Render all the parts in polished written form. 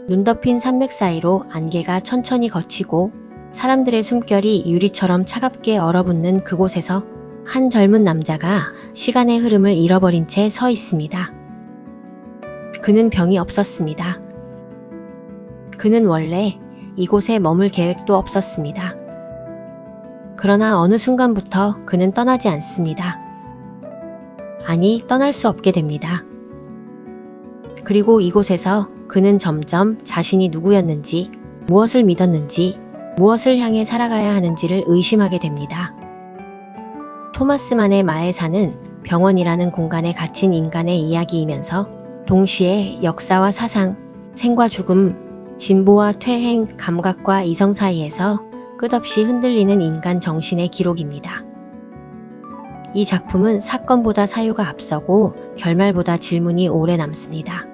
눈 덮인 산맥 사이로 안개가 천천히 걷히고 사람들의 숨결이 유리처럼 차갑게 얼어붙는 그곳에서 한 젊은 남자가 시간의 흐름을 잃어버린 채 서 있습니다. 그는 병이 없었습니다. 그는 원래 이곳에 머물 계획도 없었습니다. 그러나 어느 순간부터 그는 떠나지 않습니다. 아니, 떠날 수 없게 됩니다. 그리고 이곳에서 그는 점점 자신이 누구였는지, 무엇을 믿었는지, 무엇을 향해 살아가야 하는지를 의심하게 됩니다. 토마스 만의 마에사는 병원이라는 공간에 갇힌 인간의 이야기이면서 동시에 역사와 사상, 생과 죽음, 진보와 퇴행, 감각과 이성 사이에서 끝없이 흔들리는 인간 정신의 기록입니다. 이 작품은 사건보다 사유가 앞서고 결말보다 질문이 오래 남습니다.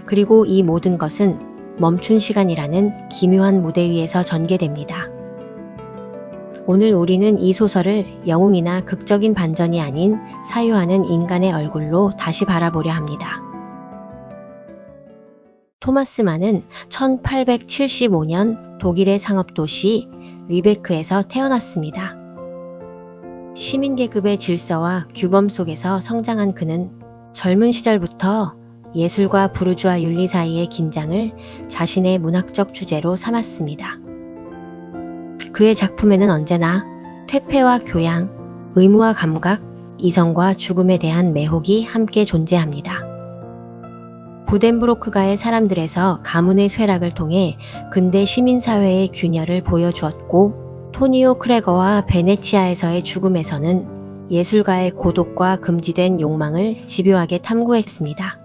그리고 이 모든 것은 멈춘 시간이라는 기묘한 무대 위에서 전개됩니다. 오늘 우리는 이 소설을 영웅이나 극적인 반전이 아닌 사유하는 인간의 얼굴로 다시 바라보려 합니다. 토마스 만은 1875년 독일의 상업도시 리베크에서 태어났습니다. 시민계급의 질서와 규범 속에서 성장한 그는 젊은 시절부터 예술과 부르주아 윤리 사이의 긴장을 자신의 문학적 주제로 삼았습니다. 그의 작품에는 언제나 퇴폐와 교양, 의무와 감각, 이성과 죽음에 대한 매혹이 함께 존재합니다. 부덴브로크가의 사람들에서 가문의 쇠락을 통해 근대 시민사회의 균열을 보여주었고, 토니오 크레거와 베네치아에서의 죽음에서는 예술가의 고독과 금지된 욕망을 집요하게 탐구했습니다.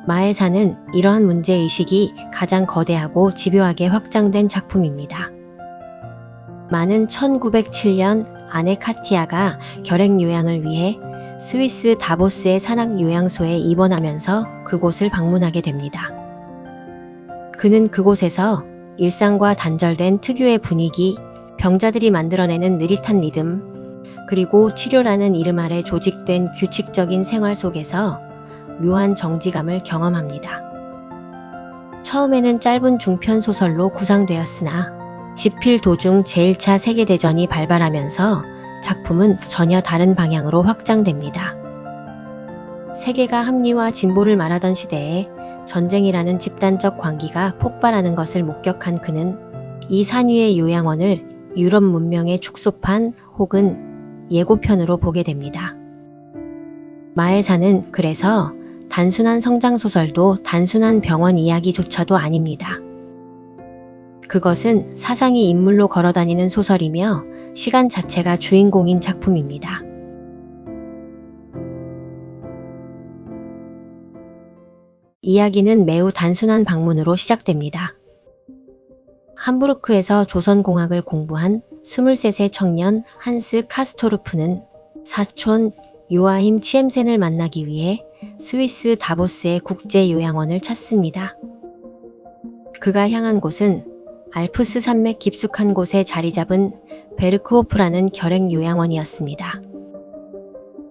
마에사는 이러한 문제의식이 가장 거대하고 집요하게 확장된 작품입니다. 마는 1907년 아내 카티아가 결핵 요양을 위해 스위스 다보스의 산악 요양소에 입원하면서 그곳을 방문하게 됩니다. 그는 그곳에서 일상과 단절된 특유의 분위기, 병자들이 만들어내는 느릿한 리듬, 그리고 치료라는 이름 아래 조직된 규칙적인 생활 속에서 묘한 정지감을 경험합니다. 처음에는 짧은 중편 소설로 구상되었으나 집필 도중 제1차 세계대전이 발발하면서 작품은 전혀 다른 방향으로 확장됩니다. 세계가 합리와 진보를 말하던 시대에 전쟁이라는 집단적 광기가 폭발하는 것을 목격한 그는 이 산 위의 요양원을 유럽 문명의 축소판 혹은 예고편으로 보게 됩니다. 마에사는 그래서 단순한 성장소설도 단순한 병원 이야기조차도 아닙니다. 그것은 사상이 인물로 걸어다니는 소설이며 시간 자체가 주인공인 작품입니다. 이야기는 매우 단순한 방문으로 시작됩니다. 함부르크에서 조선공학을 공부한 23세 청년 한스 카스토르프는 사촌 요아힘 치엠센을 만나기 위해 스위스 다보스의 국제요양원을 찾습니다. 그가 향한 곳은 알프스 산맥 깊숙한 곳에 자리 잡은 베르크호프라는 결핵 요양원이었습니다.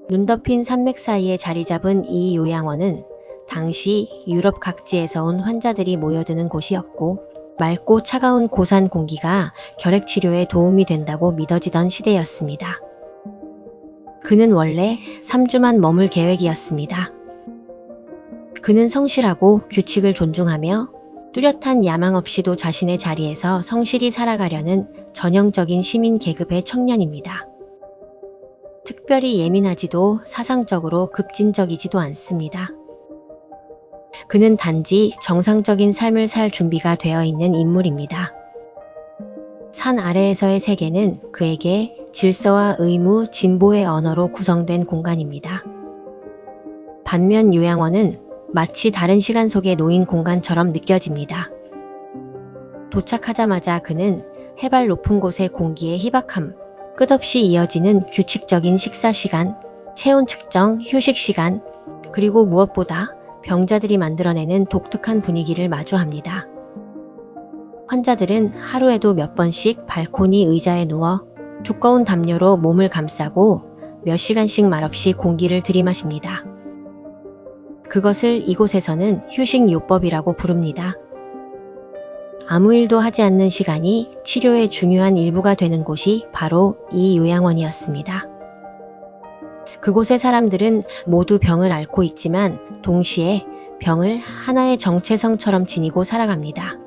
눈 덮인 산맥 사이에 자리 잡은 이 요양원은 당시 유럽 각지에서 온 환자들이 모여드는 곳이었고, 맑고 차가운 고산 공기가 결핵 치료에 도움이 된다고 믿어지던 시대였습니다. 그는 원래 3주만 머물 계획이었습니다. 그는 성실하고 규칙을 존중하며 뚜렷한 야망 없이도 자신의 자리에서 성실히 살아가려는 전형적인 시민 계급의 청년입니다. 특별히 예민하지도 사상적으로 급진적이지도 않습니다. 그는 단지 정상적인 삶을 살 준비가 되어 있는 인물입니다. 산 아래에서의 세계는 그에게 질서와 의무, 진보의 언어로 구성된 공간입니다. 반면 요양원은 마치 다른 시간 속에 놓인 공간처럼 느껴집니다. 도착하자마자 그는 해발 높은 곳의 공기의 희박함, 끝없이 이어지는 규칙적인 식사 시간, 체온 측정, 휴식 시간, 그리고 무엇보다 병자들이 만들어내는 독특한 분위기를 마주합니다. 환자들은 하루에도 몇 번씩 발코니 의자에 누워 두꺼운 담요로 몸을 감싸고 몇 시간씩 말없이 공기를 들이마십니다. 그것을 이곳에서는 휴식요법이라고 부릅니다. 아무 일도 하지 않는 시간이 치료의 중요한 일부가 되는 곳이 바로 이 요양원이었습니다. 그곳의 사람들은 모두 병을 앓고 있지만 동시에 병을 하나의 정체성처럼 지니고 살아갑니다.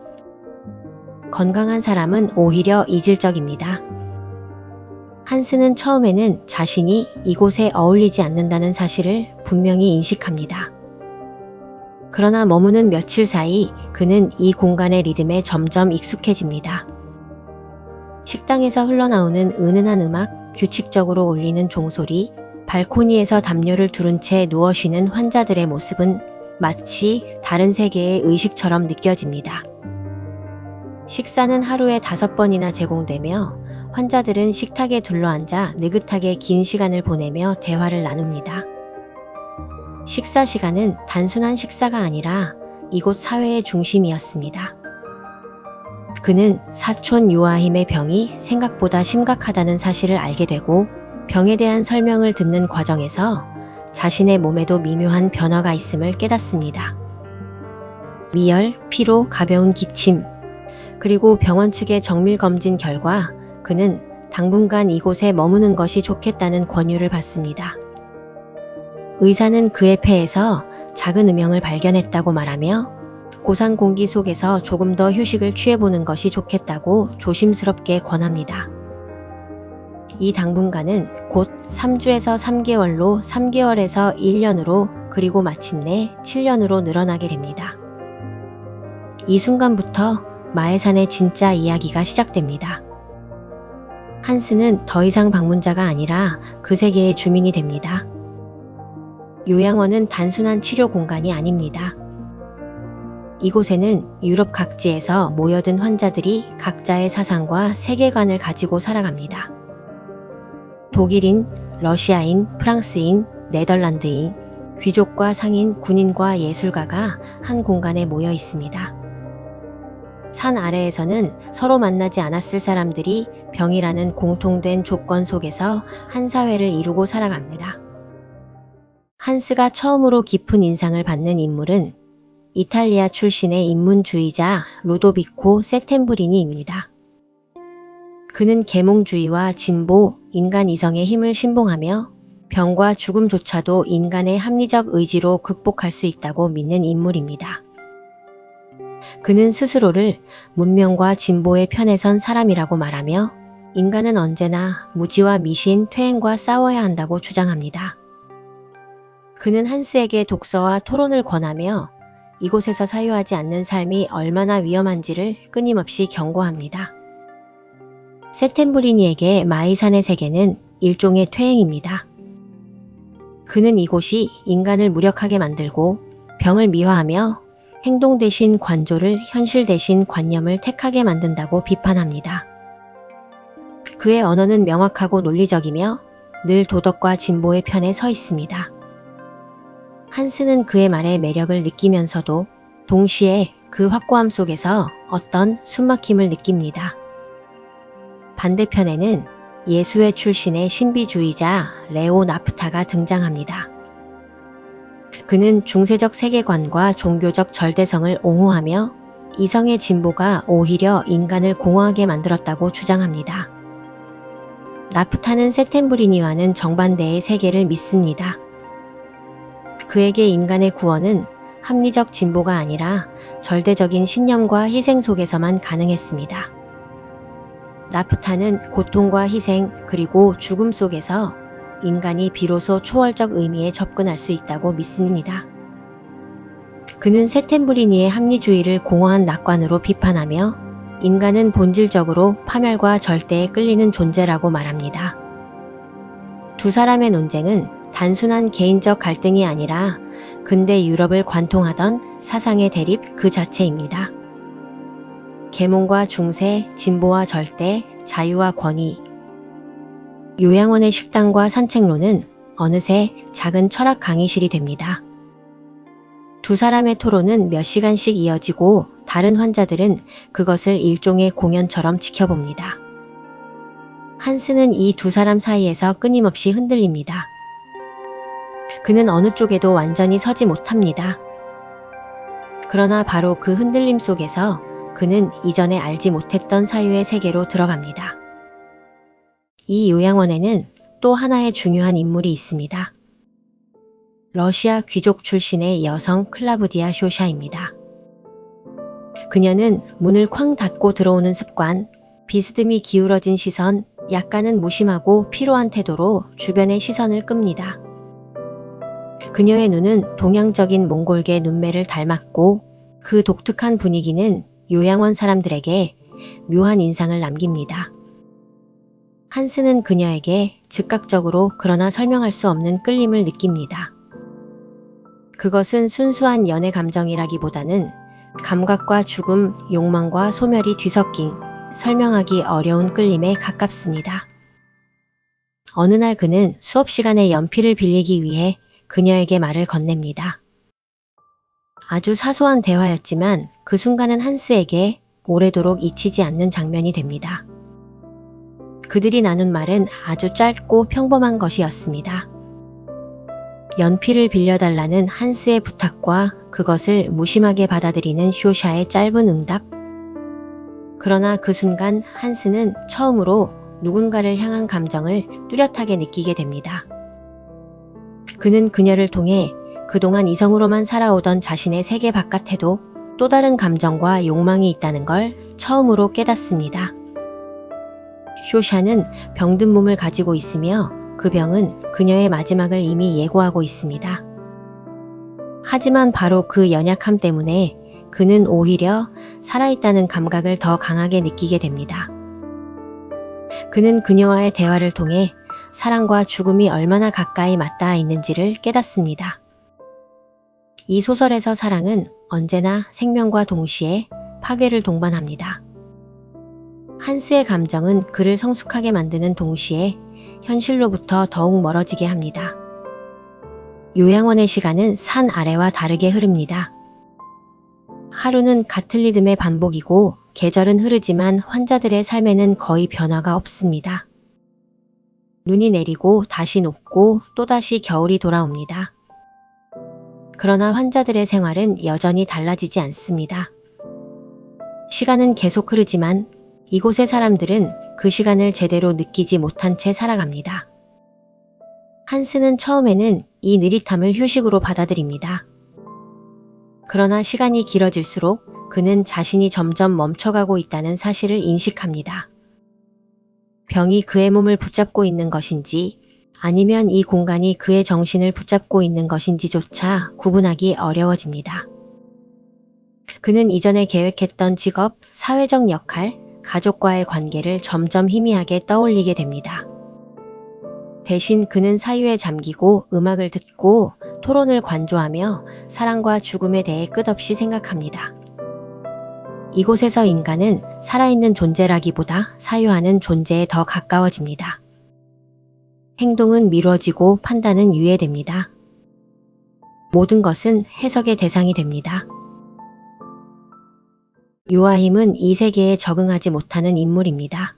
건강한 사람은 오히려 이질적입니다. 한스는 처음에는 자신이 이곳에 어울리지 않는다는 사실을 분명히 인식합니다. 그러나 머무는 며칠 사이 그는 이 공간의 리듬에 점점 익숙해집니다. 식당에서 흘러나오는 은은한 음악, 규칙적으로 울리는 종소리, 발코니에서 담요를 두른 채 누워 쉬는 환자들의 모습은 마치 다른 세계의 의식처럼 느껴집니다. 식사는 하루에 5번이나 제공되며 환자들은 식탁에 둘러앉아 느긋하게 긴 시간을 보내며 대화를 나눕니다. 식사 시간은 단순한 식사가 아니라 이곳 사회의 중심이었습니다. 그는 사촌 요아힘의 병이 생각보다 심각하다는 사실을 알게 되고 병에 대한 설명을 듣는 과정에서 자신의 몸에도 미묘한 변화가 있음을 깨닫습니다. 미열, 피로, 가벼운 기침, 그리고 병원 측의 정밀 검진 결과 그는 당분간 이곳에 머무는 것이 좋겠다는 권유를 받습니다. 의사는 그의 폐에서 작은 음영을 발견했다고 말하며 고산 공기 속에서 조금 더 휴식을 취해보는 것이 좋겠다고 조심스럽게 권합니다. 이 당분간은 곧 3주에서 3개월로 3개월에서 1년으로 그리고 마침내 7년으로 늘어나게 됩니다. 이 순간부터 마에산의 진짜 이야기가 시작됩니다. 한스는 더 이상 방문자가 아니라 그 세계의 주민이 됩니다. 요양원은 단순한 치료 공간이 아닙니다. 이곳에는 유럽 각지에서 모여든 환자들이 각자의 사상과 세계관을 가지고 살아갑니다. 독일인, 러시아인, 프랑스인, 네덜란드인, 귀족과 상인, 군인과 예술가가 한 공간에 모여 있습니다. 산 아래에서는 서로 만나지 않았을 사람들이 병이라는 공통된 조건 속에서 한 사회를 이루고 살아갑니다. 한스가 처음으로 깊은 인상을 받는 인물은 이탈리아 출신의 인문주의자 루도비코 세템브리니입니다. 그는 계몽주의와 진보, 인간 이성의 힘을 신봉하며 병과 죽음조차도 인간의 합리적 의지로 극복할 수 있다고 믿는 인물입니다. 그는 스스로를 문명과 진보의 편에 선 사람이라고 말하며 인간은 언제나 무지와 미신, 퇴행과 싸워야 한다고 주장합니다. 그는 한스에게 독서와 토론을 권하며 이곳에서 사유하지 않는 삶이 얼마나 위험한지를 끊임없이 경고합니다. 세템브리니에게 마이산의 세계는 일종의 퇴행입니다. 그는 이곳이 인간을 무력하게 만들고 병을 미화하며 행동 대신 관조를, 현실 대신 관념을 택하게 만든다고 비판합니다. 그의 언어는 명확하고 논리적이며 늘 도덕과 진보의 편에 서 있습니다. 한스는 그의 말에 매력을 느끼면서도 동시에 그 확고함 속에서 어떤 숨막힘을 느낍니다. 반대편에는 예수회 출신의 신비주의자 레오 나프타가 등장합니다. 그는 중세적 세계관과 종교적 절대성을 옹호하며 이성의 진보가 오히려 인간을 공허하게 만들었다고 주장합니다. 나프타는 세템브리니와는 정반대의 세계를 믿습니다. 그에게 인간의 구원은 합리적 진보가 아니라 절대적인 신념과 희생 속에서만 가능했습니다. 나프타는 고통과 희생 그리고 죽음 속에서 인간이 비로소 초월적 의미에 접근할 수 있다고 믿습니다. 그는 세템브리니의 합리주의를 공허한 낙관으로 비판하며 인간은 본질적으로 파멸과 절대에 끌리는 존재라고 말합니다. 두 사람의 논쟁은 단순한 개인적 갈등이 아니라 근대 유럽을 관통하던 사상의 대립 그 자체입니다. 계몽과 중세, 진보와 절대, 자유와 권위. 요양원의 식당과 산책로는 어느새 작은 철학 강의실이 됩니다. 두 사람의 토론은 몇 시간씩 이어지고 다른 환자들은 그것을 일종의 공연처럼 지켜봅니다. 한스는 이 두 사람 사이에서 끊임없이 흔들립니다. 그는 어느 쪽에도 완전히 서지 못합니다. 그러나 바로 그 흔들림 속에서 그는 이전에 알지 못했던 사유의 세계로 들어갑니다. 이 요양원에는 또 하나의 중요한 인물이 있습니다. 러시아 귀족 출신의 여성 클라부디아 쇼샤입니다. 그녀는 문을 쾅 닫고 들어오는 습관, 비스듬히 기울어진 시선, 약간은 무심하고 피로한 태도로 주변의 시선을 끕니다. 그녀의 눈은 동양적인 몽골계 눈매를 닮았고 그 독특한 분위기는 요양원 사람들에게 묘한 인상을 남깁니다. 한스는 그녀에게 즉각적으로 그러나 설명할 수 없는 끌림을 느낍니다. 그것은 순수한 연애 감정이라기보다는 감각과 죽음, 욕망과 소멸이 뒤섞인 설명하기 어려운 끌림에 가깝습니다. 어느 날 그는 수업 시간에 연필을 빌리기 위해 그녀에게 말을 건넵니다. 아주 사소한 대화였지만 그 순간은 한스에게 오래도록 잊히지 않는 장면이 됩니다. 그들이 나눈 말은 아주 짧고 평범한 것이었습니다. 연필을 빌려달라는 한스의 부탁과 그것을 무심하게 받아들이는 쇼샤의 짧은 응답. 그러나 그 순간 한스는 처음으로 누군가를 향한 감정을 뚜렷하게 느끼게 됩니다. 그는 그녀를 통해 그동안 이성으로만 살아오던 자신의 세계 바깥에도 또 다른 감정과 욕망이 있다는 걸 처음으로 깨닫습니다. 쇼샤는 병든 몸을 가지고 있으며 그 병은 그녀의 마지막을 이미 예고하고 있습니다. 하지만 바로 그 연약함 때문에 그는 오히려 살아있다는 감각을 더 강하게 느끼게 됩니다. 그는 그녀와의 대화를 통해 사랑과 죽음이 얼마나 가까이 맞닿아 있는지를 깨닫습니다. 이 소설에서 사랑은 언제나 생명과 동시에 파괴를 동반합니다. 한스의 감정은 그를 성숙하게 만드는 동시에 현실로부터 더욱 멀어지게 합니다. 요양원의 시간은 산 아래와 다르게 흐릅니다. 하루는 같은 리듬의 반복이고 계절은 흐르지만 환자들의 삶에는 거의 변화가 없습니다. 눈이 내리고 다시 녹고 또다시 겨울이 돌아옵니다. 그러나 환자들의 생활은 여전히 달라지지 않습니다. 시간은 계속 흐르지만 이곳의 사람들은 그 시간을 제대로 느끼지 못한 채 살아갑니다. 한스는 처음에는 이 느릿함을 휴식으로 받아들입니다. 그러나 시간이 길어질수록 그는 자신이 점점 멈춰가고 있다는 사실을 인식합니다. 병이 그의 몸을 붙잡고 있는 것인지 아니면 이 공간이 그의 정신을 붙잡고 있는 것인지조차 구분하기 어려워집니다. 그는 이전에 계획했던 직업, 사회적 역할, 가족과의 관계를 점점 희미하게 떠올리게 됩니다. 대신 그는 사유에 잠기고 음악을 듣고 토론을 관조하며 사랑과 죽음에 대해 끝없이 생각합니다. 이곳에서 인간은 살아있는 존재라기보다 사유하는 존재에 더 가까워집니다. 행동은 미뤄지고 판단은 유예됩니다. 모든 것은 해석의 대상이 됩니다. 요아힘은 이 세계에 적응하지 못하는 인물입니다.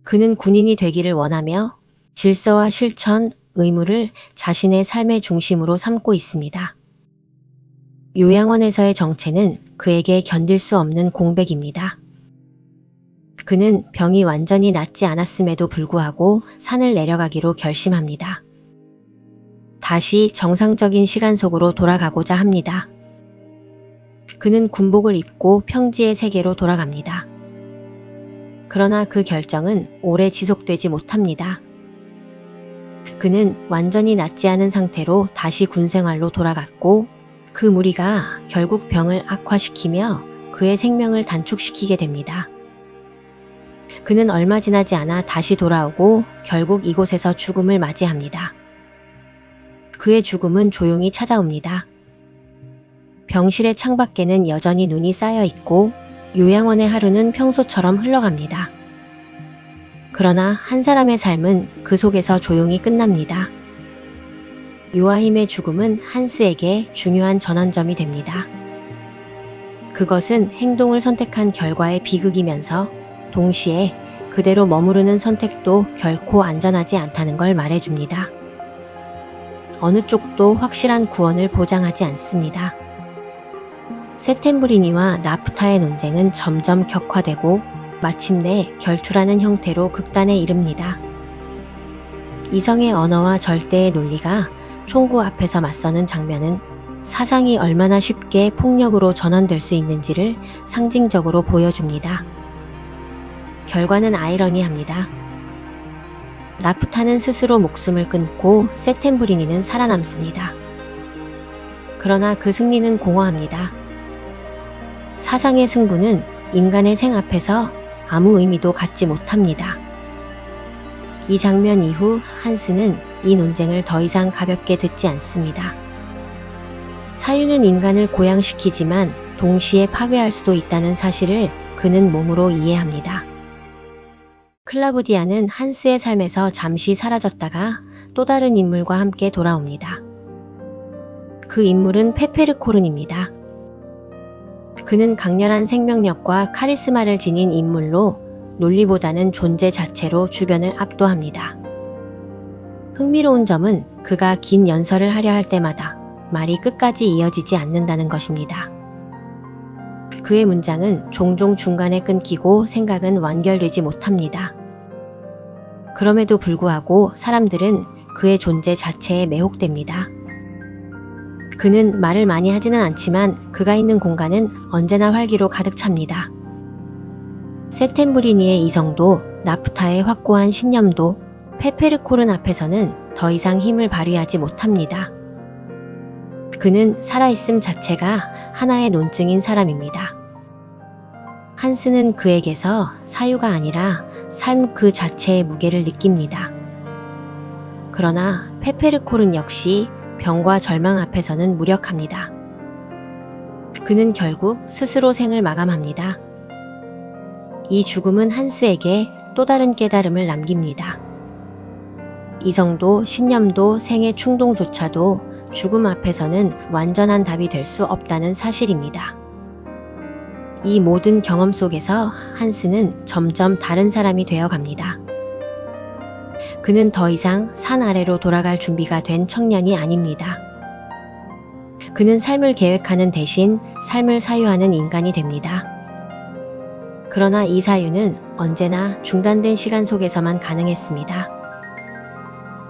그는 군인이 되기를 원하며 질서와 실천, 의무를 자신의 삶의 중심으로 삼고 있습니다. 요양원에서의 정체는 그에게 견딜 수 없는 공백입니다. 그는 병이 완전히 낫지 않았음에도 불구하고 산을 내려가기로 결심합니다. 다시 정상적인 시간 속으로 돌아가고자 합니다. 그는 군복을 입고 평지의 세계로 돌아갑니다. 그러나 그 결정은 오래 지속되지 못합니다. 그는 완전히 낫지 않은 상태로 다시 군생활로 돌아갔고 그 무리가 결국 병을 악화시키며 그의 생명을 단축시키게 됩니다. 그는 얼마 지나지 않아 다시 돌아오고 결국 이곳에서 죽음을 맞이합니다. 그의 죽음은 조용히 찾아옵니다. 병실의 창밖에는 여전히 눈이 쌓여 있고 요양원의 하루는 평소처럼 흘러갑니다. 그러나 한 사람의 삶은 그 속에서 조용히 끝납니다. 요아힘의 죽음은 한스에게 중요한 전환점이 됩니다. 그것은 행동을 선택한 결과의 비극이면서 동시에 그대로 머무르는 선택도 결코 안전하지 않다는 걸 말해줍니다. 어느 쪽도 확실한 구원을 보장하지 않습니다. 세템브리니와 나프타의 논쟁은 점점 격화되고 마침내 결투라는 형태로 극단에 이릅니다. 이성의 언어와 절대의 논리가 총구 앞에서 맞서는 장면은 사상이 얼마나 쉽게 폭력으로 전환될 수 있는지를 상징적으로 보여줍니다. 결과는 아이러니합니다. 나프타는 스스로 목숨을 끊고 세템브리니는 살아남습니다. 그러나 그 승리는 공허합니다. 사상의 승부는 인간의 생 앞에서 아무 의미도 갖지 못합니다. 이 장면 이후 한스는 이 논쟁을 더 이상 가볍게 듣지 않습니다. 사유는 인간을 고양시키지만 동시에 파괴할 수도 있다는 사실을 그는 몸으로 이해합니다. 클라부디아는 한스의 삶에서 잠시 사라졌다가 또 다른 인물과 함께 돌아옵니다. 그 인물은 페페르코른입니다. 그는 강렬한 생명력과 카리스마를 지닌 인물로 논리보다는 존재 자체로 주변을 압도합니다. 흥미로운 점은 그가 긴 연설을 하려 할 때마다 말이 끝까지 이어지지 않는다는 것입니다. 그의 문장은 종종 중간에 끊기고 생각은 완결되지 못합니다. 그럼에도 불구하고 사람들은 그의 존재 자체에 매혹됩니다. 그는 말을 많이 하지는 않지만 그가 있는 공간은 언제나 활기로 가득 찹니다. 세템브리니의 이성도 나프타의 확고한 신념도 페페르코른 앞에서는 더 이상 힘을 발휘하지 못합니다. 그는 살아있음 자체가 하나의 논증인 사람입니다. 한스는 그에게서 사유가 아니라 삶 그 자체의 무게를 느낍니다. 그러나 페페르코른 역시 병과 절망 앞에서는 무력합니다. 그는 결국 스스로 생을 마감합니다. 이 죽음은 한스에게 또 다른 깨달음을 남깁니다. 이성도 신념도 생의 충동조차도 죽음 앞에서는 완전한 답이 될 수 없다는 사실입니다. 이 모든 경험 속에서 한스는 점점 다른 사람이 되어 갑니다. 그는 더 이상 산 아래로 돌아갈 준비가 된 청년이 아닙니다. 그는 삶을 계획하는 대신 삶을 사유하는 인간이 됩니다. 그러나 이 사유는 언제나 중단된 시간 속에서만 가능했습니다.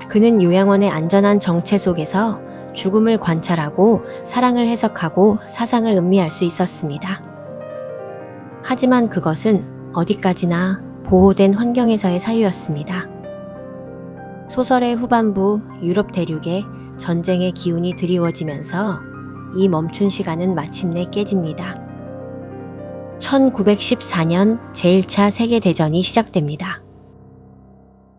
그는 요양원의 안전한 정체 속에서 죽음을 관찰하고 사랑을 해석하고 사상을 음미할 수 있었습니다. 하지만 그것은 어디까지나 보호된 환경에서의 사유였습니다. 소설의 후반부 유럽 대륙에 전쟁의 기운이 드리워지면서 이 멈춘 시간은 마침내 깨집니다. 1914년 제1차 세계대전이 시작됩니다.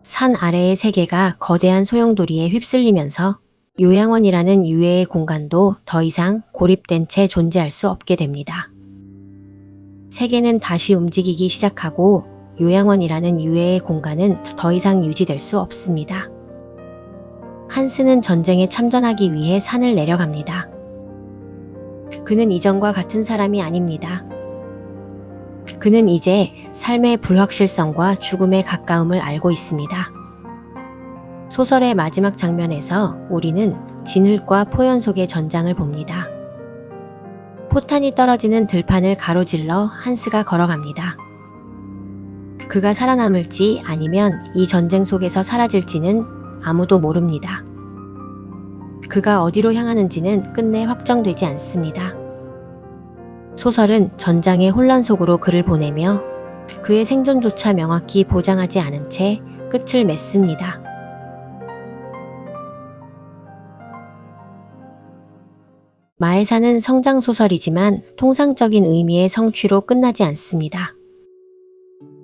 산 아래의 세계가 거대한 소용돌이에 휩쓸리면서 요양원이라는 유해의 공간도 더 이상 고립된 채 존재할 수 없게 됩니다. 세계는 다시 움직이기 시작하고 요양원이라는 유해의 공간은 더 이상 유지될 수 없습니다. 한스는 전쟁에 참전하기 위해 산을 내려갑니다. 그는 이전과 같은 사람이 아닙니다. 그는 이제 삶의 불확실성과 죽음의 가까움을 알고 있습니다. 소설의 마지막 장면에서 우리는 진흙과 포연 속의 전장을 봅니다. 포탄이 떨어지는 들판을 가로질러 한스가 걸어갑니다. 그가 살아남을지 아니면 이 전쟁 속에서 사라질지는 아무도 모릅니다. 그가 어디로 향하는지는 끝내 확정되지 않습니다. 소설은 전장의 혼란 속으로 그를 보내며 그의 생존조차 명확히 보장하지 않은 채 끝을 맺습니다. 마에사는 성장소설이지만 통상적인 의미의 성취로 끝나지 않습니다.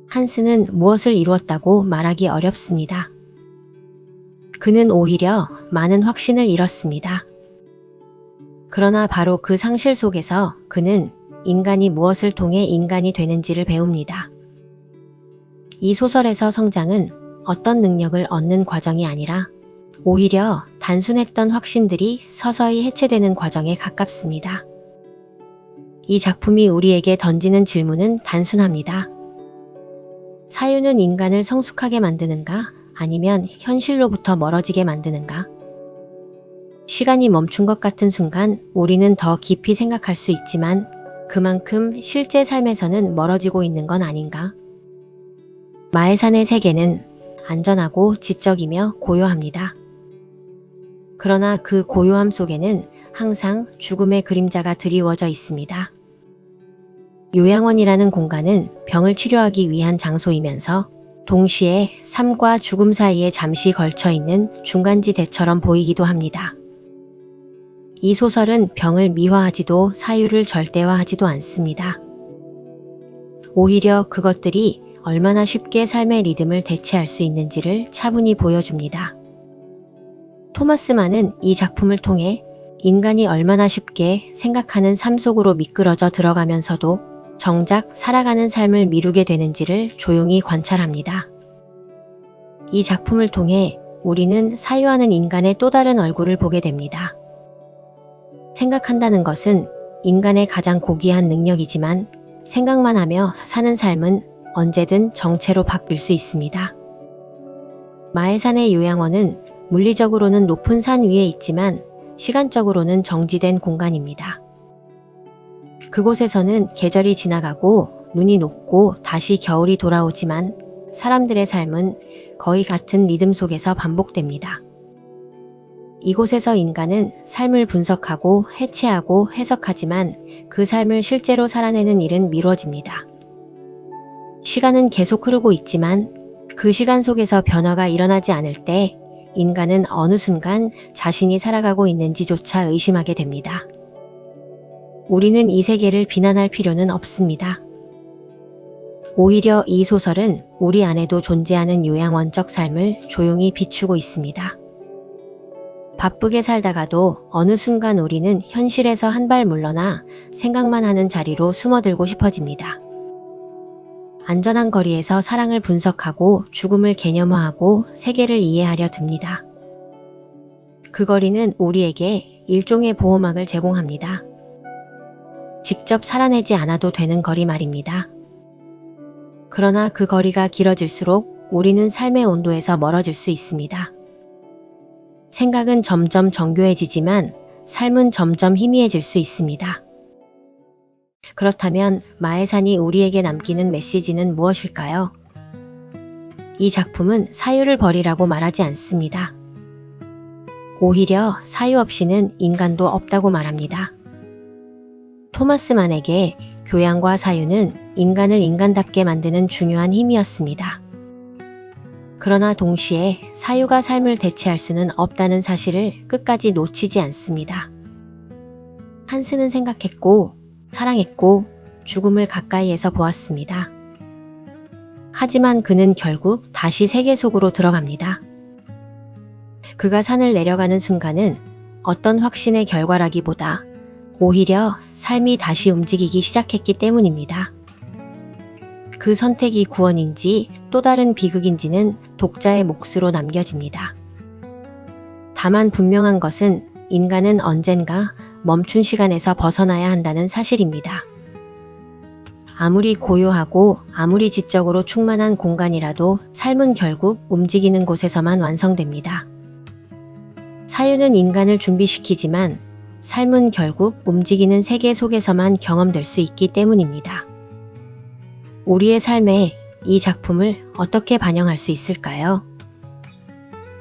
한스는 무엇을 이루었다고 말하기 어렵습니다. 그는 오히려 많은 확신을 잃었습니다. 그러나 바로 그 상실 속에서 그는 인간이 무엇을 통해 인간이 되는지를 배웁니다. 이 소설에서 성장은 어떤 능력을 얻는 과정이 아니라 오히려 단순했던 확신들이 서서히 해체되는 과정에 가깝습니다. 이 작품이 우리에게 던지는 질문은 단순합니다. 사유는 인간을 성숙하게 만드는가? 아니면 현실로부터 멀어지게 만드는가? 시간이 멈춘 것 같은 순간 우리는 더 깊이 생각할 수 있지만 그만큼 실제 삶에서는 멀어지고 있는 건 아닌가? 마해산의 세계는 안전하고 지적이며 고요합니다. 그러나 그 고요함 속에는 항상 죽음의 그림자가 드리워져 있습니다. 요양원이라는 공간은 병을 치료하기 위한 장소이면서 동시에 삶과 죽음 사이에 잠시 걸쳐 있는 중간지대처럼 보이기도 합니다. 이 소설은 병을 미화하지도 사유를 절대화하지도 않습니다. 오히려 그것들이 얼마나 쉽게 삶의 리듬을 대체할 수 있는지를 차분히 보여줍니다. 토마스 만은 이 작품을 통해 인간이 얼마나 쉽게 생각하는 삶 속으로 미끄러져 들어가면서도 정작 살아가는 삶을 미루게 되는지를 조용히 관찰합니다. 이 작품을 통해 우리는 사유하는 인간의 또 다른 얼굴을 보게 됩니다. 생각한다는 것은 인간의 가장 고귀한 능력이지만 생각만 하며 사는 삶은 언제든 정체로 바뀔 수 있습니다. 마해산의 요양원은 물리적으로는 높은 산 위에 있지만 시간적으로는 정지된 공간입니다. 그곳에서는 계절이 지나가고 눈이 녹고 다시 겨울이 돌아오지만 사람들의 삶은 거의 같은 리듬 속에서 반복됩니다. 이곳에서 인간은 삶을 분석하고 해체하고 해석하지만 그 삶을 실제로 살아내는 일은 미뤄집니다. 시간은 계속 흐르고 있지만 그 시간 속에서 변화가 일어나지 않을 때 인간은 어느 순간 자신이 살아가고 있는지조차 의심하게 됩니다. 우리는 이 세계를 비난할 필요는 없습니다. 오히려 이 소설은 우리 안에도 존재하는 요양원적 삶을 조용히 비추고 있습니다. 바쁘게 살다가도 어느 순간 우리는 현실에서 한 발 물러나 생각만 하는 자리로 숨어들고 싶어집니다. 안전한 거리에서 사랑을 분석하고 죽음을 개념화하고 세계를 이해하려 듭니다. 그 거리는 우리에게 일종의 보호막을 제공합니다. 직접 살아내지 않아도 되는 거리 말입니다. 그러나 그 거리가 길어질수록 우리는 삶의 온도에서 멀어질 수 있습니다. 생각은 점점 정교해지지만 삶은 점점 희미해질 수 있습니다. 그렇다면 마해산이 우리에게 남기는 메시지는 무엇일까요? 이 작품은 사유를 버리라고 말하지 않습니다. 오히려 사유 없이는 인간도 없다고 말합니다. 토마스 만에게 교양과 사유는 인간을 인간답게 만드는 중요한 힘이었습니다. 그러나 동시에 사유가 삶을 대체할 수는 없다는 사실을 끝까지 놓치지 않습니다. 한스는 생각했고 사랑했고 죽음을 가까이에서 보았습니다. 하지만 그는 결국 다시 세계 속으로 들어갑니다. 그가 산을 내려가는 순간은 어떤 확신의 결과라기보다 오히려 삶이 다시 움직이기 시작했기 때문입니다. 그 선택이 구원인지 또 다른 비극인지는 독자의 몫으로 남겨집니다. 다만 분명한 것은 인간은 언젠가 멈춘 시간에서 벗어나야 한다는 사실입니다. 아무리 고요하고 아무리 지적으로 충만한 공간이라도 삶은 결국 움직이는 곳에서만 완성됩니다. 사유는 인간을 준비시키지만 삶은 결국 움직이는 세계 속에서만 경험될 수 있기 때문입니다. 우리의 삶에 이 작품을 어떻게 반영할 수 있을까요?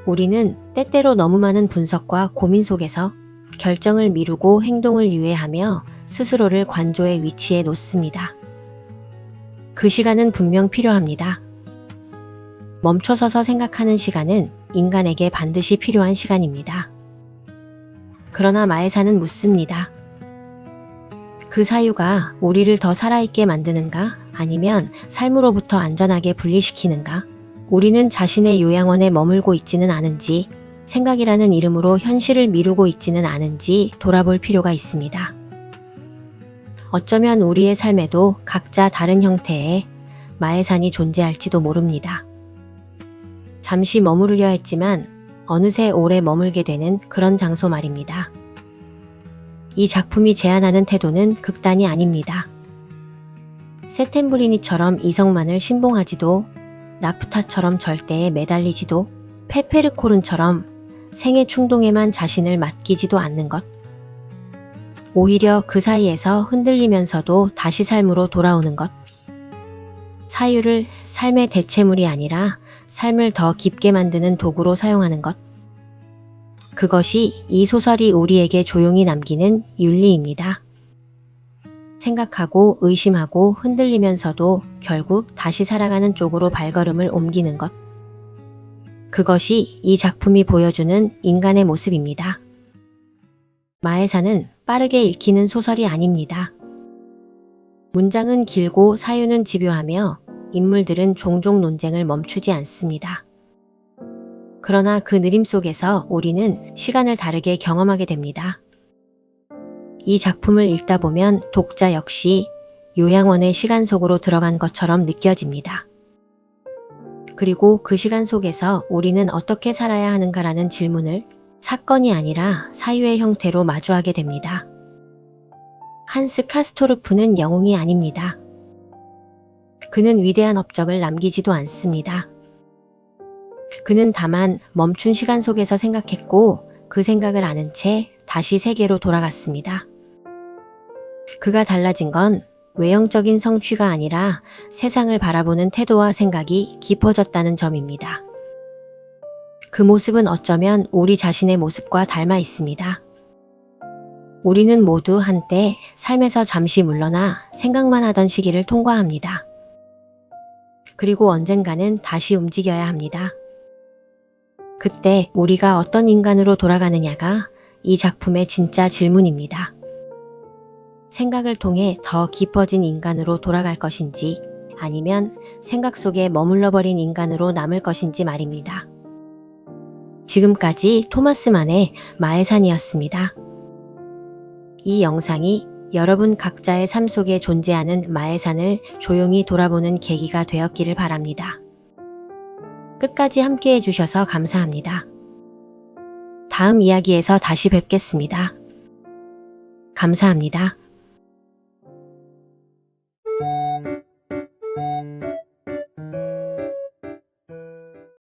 우리는 때때로 너무 많은 분석과 고민 속에서 결정을 미루고 행동을 유예하며 스스로를 관조의 위치에 놓습니다. 그 시간은 분명 필요합니다. 멈춰서서 생각하는 시간은 인간에게 반드시 필요한 시간입니다. 그러나 마해산은 묻습니다. 그 사유가 우리를 더 살아있게 만드는가? 아니면 삶으로부터 안전하게 분리시키는가? 우리는 자신의 요양원에 머물고 있지는 않은지, 생각이라는 이름으로 현실을 미루고 있지는 않은지 돌아볼 필요가 있습니다. 어쩌면 우리의 삶에도 각자 다른 형태의 마해산이 존재할지도 모릅니다. 잠시 머무르려 했지만 어느새 오래 머물게 되는 그런 장소 말입니다. 이 작품이 제안하는 태도는 극단이 아닙니다. 세템브리니처럼 이성만을 신봉하지도, 나프타처럼 절대에 매달리지도, 페페르코른처럼 생애 충동에만 자신을 맡기지도 않는 것. 오히려 그 사이에서 흔들리면서도 다시 삶으로 돌아오는 것. 사유를 삶의 대체물이 아니라 삶을 더 깊게 만드는 도구로 사용하는 것. 그것이 이 소설이 우리에게 조용히 남기는 윤리입니다. 생각하고 의심하고 흔들리면서도 결국 다시 살아가는 쪽으로 발걸음을 옮기는 것. 그것이 이 작품이 보여주는 인간의 모습입니다. 마해사는 빠르게 읽히는 소설이 아닙니다. 문장은 길고 사유는 집요하며 인물들은 종종 논쟁을 멈추지 않습니다. 그러나 그 느림 속에서 우리는 시간을 다르게 경험하게 됩니다. 이 작품을 읽다 보면 독자 역시 요양원의 시간 속으로 들어간 것처럼 느껴집니다. 그리고 그 시간 속에서 우리는 어떻게 살아야 하는가라는 질문을 사건이 아니라 사유의 형태로 마주하게 됩니다. 한스 카스토르프는 영웅이 아닙니다. 그는 위대한 업적을 남기지도 않습니다. 그는 다만 멈춘 시간 속에서 생각했고 그 생각을 아는 채 다시 세계로 돌아갔습니다. 그가 달라진 건 외형적인 성취가 아니라 세상을 바라보는 태도와 생각이 깊어졌다는 점입니다. 그 모습은 어쩌면 우리 자신의 모습과 닮아 있습니다. 우리는 모두 한때 삶에서 잠시 물러나 생각만 하던 시기를 통과합니다. 그리고 언젠가는 다시 움직여야 합니다. 그때 우리가 어떤 인간으로 돌아가느냐가 이 작품의 진짜 질문입니다. 생각을 통해 더 깊어진 인간으로 돌아갈 것인지 아니면 생각 속에 머물러버린 인간으로 남을 것인지 말입니다. 지금까지 토마스 만의 마해산이었습니다. 이 영상이 여러분 각자의 삶 속에 존재하는 마해산을 조용히 돌아보는 계기가 되었기를 바랍니다. 끝까지 함께 해주셔서 감사합니다. 다음 이야기에서 다시 뵙겠습니다. 감사합니다.